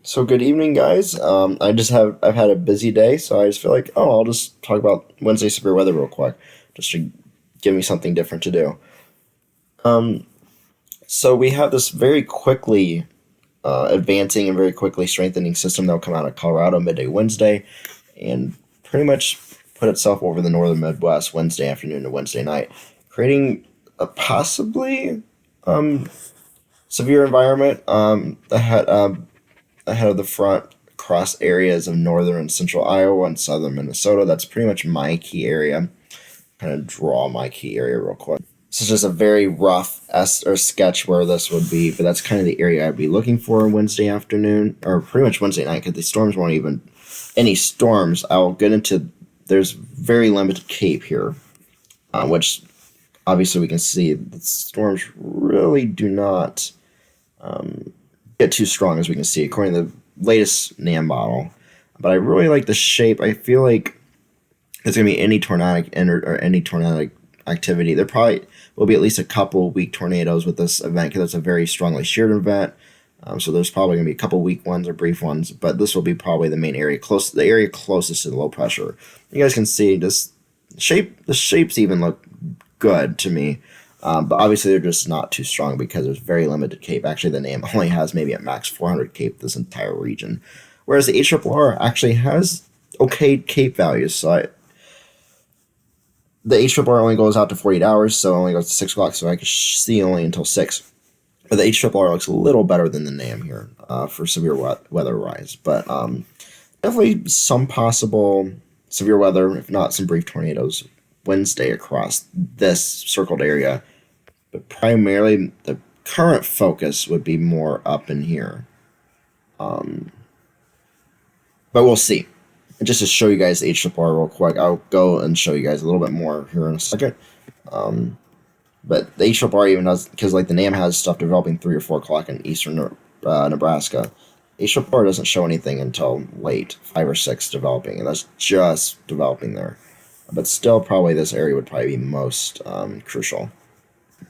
So good evening, guys. I've had a busy day, so I just feel like I'll just talk about Wednesday severe weather real quick, just to give me something different to do. Um, so we have this very quickly advancing and very quickly strengthening system that'll come out of Colorado midday Wednesday, and pretty much put itself over the northern Midwest Wednesday afternoon to Wednesday night, creating a possibly um, severe environment ahead of the front across areas of northern and central Iowa and southern Minnesota. That's pretty much my key area. Kind of draw my key area real quick. This is just a very rough or sketch where this would be, but that's kind of the area I'd be looking for Wednesday afternoon, or pretty much Wednesday night, because the storms won't even, any storms, I'll get into, there's very limited cape here, which obviously we can see the storms really do not get too strong, as we can see according to the latest NAM model. But I really like the shape. I feel like there's going to be any tornadic activity. There probably will be at least a couple weak tornadoes with this event because it's a very strongly sheared event. So there's probably going to be a couple weak ones or brief ones, but this will be probably the main area, the area closest to the low pressure. You guys can see this shape. The shapes even look good to me. But obviously they're just not too strong because there's very limited cape. Actually, the NAM only has maybe at max 400 cape this entire region, whereas the HRRR actually has okay cape values. So the HRRR only goes out to 48 hours, so it only goes to 6 o'clock, so I can see only until 6. But the HRRR looks a little better than the NAM here for severe weather rise. But definitely some possible severe weather, if not some brief tornadoes, Wednesday across this circled area. But primarily, the current focus would be more up in here. But we'll see. And just to show you guys the HRRR real quick, I'll go and show you guys a little bit more here in a second. But the HRRR even does, because like the NAM has stuff developing 3 or 4 o'clock in eastern Nebraska. HRRR doesn't show anything until late, 5 or 6 developing, and that's just developing there. But still, probably this area would probably be most crucial.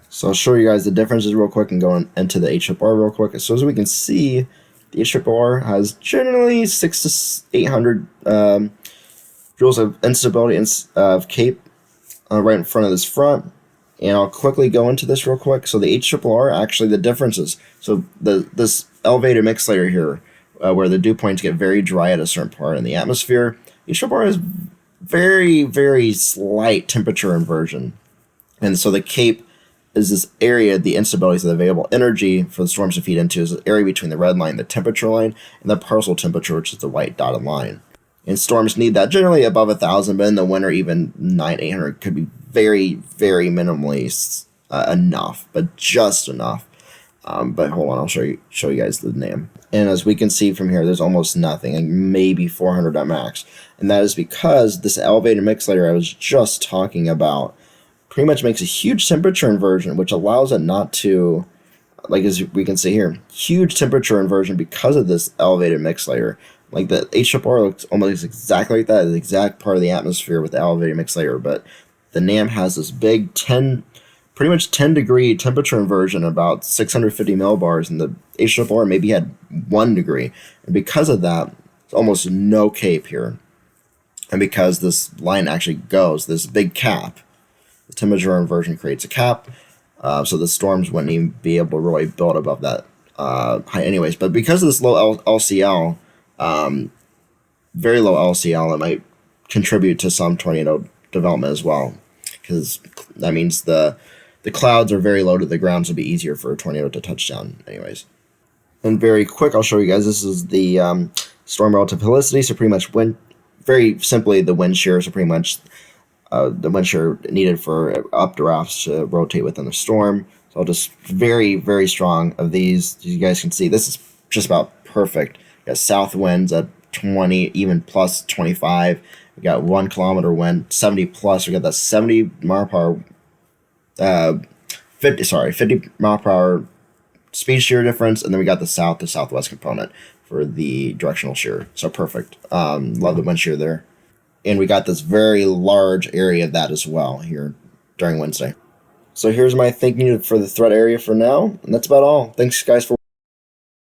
So I'll show you guys the differences real quick and go into the HRRR real quick. So as we can see, the HRRR has generally 600 to 800 joules of instability of cape right in front of this front. And I'll quickly go into this real quick. So the HRRR, actually the differences. So this elevated mix layer here, where the dew points get very dry at a certain part in the atmosphere, HRRR has very, very slight temperature inversion. And so the cape is this area, the instabilities of the available energy for the storms to feed into is the area between the red line, the temperature line, and the parcel temperature, which is the white dotted line. And storms need that generally above 1,000, but in the winter, even 800 could be very, very minimally enough, but just enough. But hold on, I'll show you guys the NAM. And as we can see from here, there's almost nothing, like maybe 400 at max. And that is because this elevated mix layer I was just talking about pretty much makes a huge temperature inversion, which allows it not to, like as we can see here, huge temperature inversion because of this elevated mix layer. Like the HRRR looks almost exactly like that, the exact part of the atmosphere with the elevated mix layer, but the NAM has this big pretty much 10 degree temperature inversion, about 650 millibars, and the HRRR maybe had 1 degree. And because of that, there's almost no cape here. And because this line actually goes, this big cap, the temperature inversion creates a cap, so the storms wouldn't even be able to really build above that height anyways. But because of this low LCL, very low LCL, it might contribute to some tornado development as well, because that means the clouds are very low to the ground, so it'll be easier for a tornado to touch down anyways. And very quick, I'll show you guys, this is the storm relative helicity, so pretty much very simply the wind shear, so pretty much the wind shear needed for updrafts to rotate within the storm. So I'll just very, very strong of these. As you guys can see, this is just about perfect. We got south winds at 20, even plus 25. We got 1 kilometer wind, 70 plus. We got that 70 mile per hour, 50 mile per hour speed shear difference, and then we got the south to southwest component for the directional shear. So perfect. Love the wind shear there. And we got this very large area of that as well here during Wednesday. So here's my thinking for the threat area for now, and that's about all. Thanks, guys, for